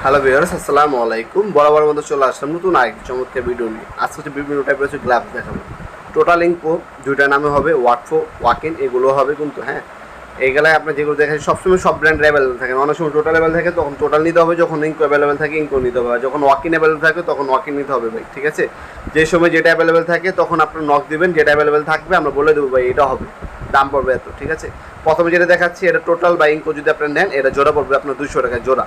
Hello viewers, আসসালামু আলাইকুম। বরাবর মতো চলে আসলাম নতুন আরেকটি চমৎকার ভিডিও নিয়ে। আজকে হচ্ছে বিভিন্ন টাইপের হচ্ছে গ্লাভস দেখাবো। টোটাল ইনকো দুইটা নামে হবে, ওয়াটফো ওয়াকিন, এগুলো হবে কিন্তু হ্যাঁ। এইগুলাই আপনার যেগুলো দেখেন সবসময় সব ব্র্যান্ড অ্যাভেলেবেল থাকে, অনেক সময় টোটাল অ্যাভেলেবেল থাকে তখন টোটাল নিতে হবে, যখন ইনকো অ্যাভেলেবেল থাকে ইনকো নিতে হবে, যখন ওয়াকিন অ্যাভেলেবেল থাকে তখন ওয়াকিন নিতে হবে ভাই, ঠিক আছে। যে সময় যেটা অ্যাভেলেবেল থাকে তখন আপনার নক দিবেন, যেটা অ্যাভেলেবেল থাকবে আমরা বলে দেবো ভাই এটা হবে, দাম পড়বে এত, ঠিক আছে। প্রথমে যেটা দেখাচ্ছি এটা টোটাল বা ইনকো যদি আপনার নেন এটা জোড়া পড়বে আপনার 200 টাকা জোড়া,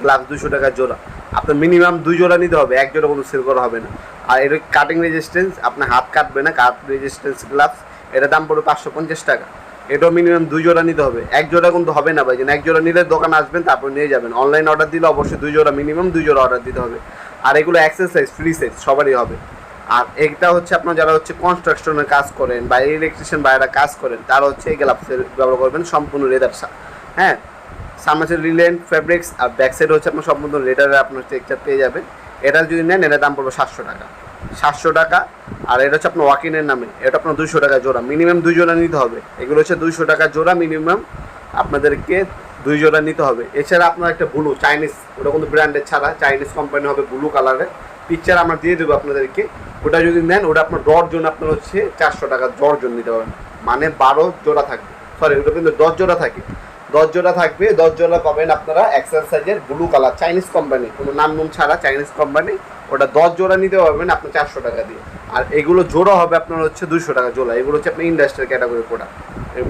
গ্লাভস 200 টাকা জোড়া। আপনার মিনিমাম 2 জোড়া নিতে হবে, 1 জোড়া কোনো সেল করা হবে না। আর এর কাটিং রেজিস্ট্যান্স, আপনার হাত কাটবে না, কাট রেজিস্ট্যান্স গ্লাভস, এটার দাম পড়বে 550 টাকা। এটাও মিনিমাম 2 জোড়া নিতে হবে, 1 জোড়া কিন্তু হবে না ভাই, যেন 1 জোড়া নিলে দোকান আসবেন তারপর নিয়ে যাবেন। অনলাইন অর্ডার দিলে অবশ্যই 2 জোড়া মিনিমাম 2 জোড়া অর্ডার দিতে হবে। আর এগুলো এক্সেসাইজ ফ্রি সাইজ সবারই হবে। আর এটা হচ্ছে আপনার যারা হচ্ছে কনস্ট্রাকশনের কাজ করেন বা ইলেকট্রিশিয়ান বাইরে কাজ করেন তারা হচ্ছে এই গ্লাভসের ব্যবহার করবেন, সম্পূর্ণ লেদার, হ্যাঁ। সামনে হচ্ছে রিলেন্ট ফেব্রিক্স আর ব্যাক সাইড হচ্ছে আপনার সম্পূর্ণ লেদারে আপনার টেক্সচার পেয়ে যাবেন। এটা যদি নেন এটার দাম পড়বে 700 টাকা, 700 টাকা। আর এটা হচ্ছে আপনার ওয়াকিনের নামে, এটা আপনার 200 টাকা জোড়া, মিনিমাম 2 জোড়া নিতে হবে। এগুলো হচ্ছে 200 টাকা জোড়া, মিনিমাম আপনাদেরকে 2 জোড়া নিতে হবে। এছাড়া আপনার একটা ব্লু চাইনিজ, ওটা কিন্তু ব্র্যান্ডের ছাড়া চাইনিজ কোম্পানি হবে, ব্লু কালারের পিকচার আমরা দিয়ে দেবো আপনাদেরকে। ওটা যদি নেন ওটা আপনার ডর্জন আপনার হচ্ছে 400 টাকা ডর্জন নিতে পারবেন, মানে 12 জোড়া থাকবে, সরি ওটা কিন্তু 10 জোড়া থাকে, 10 জোড়া থাকবে, 10 জোড়া পাবেন আপনারা এক্সেল সাইজের ব্লু কালার চাইনিজ কোম্পানি, কোনো নাম নুম ছাড়া চাইনিজ কোম্পানি। ওটা 10 জোড়া নিতে পারবেন আপনার 400 টাকা দিয়ে। আর এগুলো জোড়া হবে আপনার হচ্ছে 200 টাকা জোড়া। এগুলো হচ্ছে আপনার ইন্ডাস্ট্রিয়াল ক্যাটাগরি প্রোডাক্ট,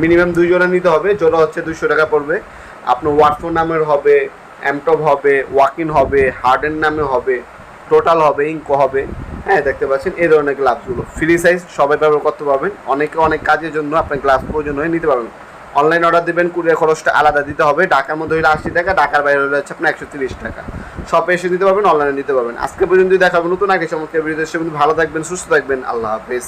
মিনিমাম 2 জোড়া নিতে হবে, জোড়া হচ্ছে 200 টাকা পড়বে। আপনার ওয়াটফো নামের হবে, এমটপ হবে, ওয়াকিন হবে, হার্ডেন নামে হবে, টোটাল হবে, ইনকো হবে, হ্যাঁ দেখতে পাচ্ছেন এই ধরনের গ্লাভসগুলো ফ্রি সাইজ সবাই ব্যবহার করতে পারবেন। অনেকে অনেক কাজের জন্য আপনার গ্লাভস প্রয়োজন হয়ে নিতে পারবেন। অনলাইন অর্ডার দেবেন, কুরিয়ার খরচটা আলাদা দিতে হবে। ঢাকার মধ্যে হলে 80 টাকা, ঢাকার বাইরে হলে হচ্ছে আপনার 130 টাকা। শপে এসে দিতে পারবেন, অনলাইনে নিতে পারবেন। আজকে পর্যন্ত দেখাবো নতুন আগে চমৎকার ভিডিও। সে কিন্তু ভালো থাকবেন, সুস্থ থাকবেন, আল্লাহ হাফেজ।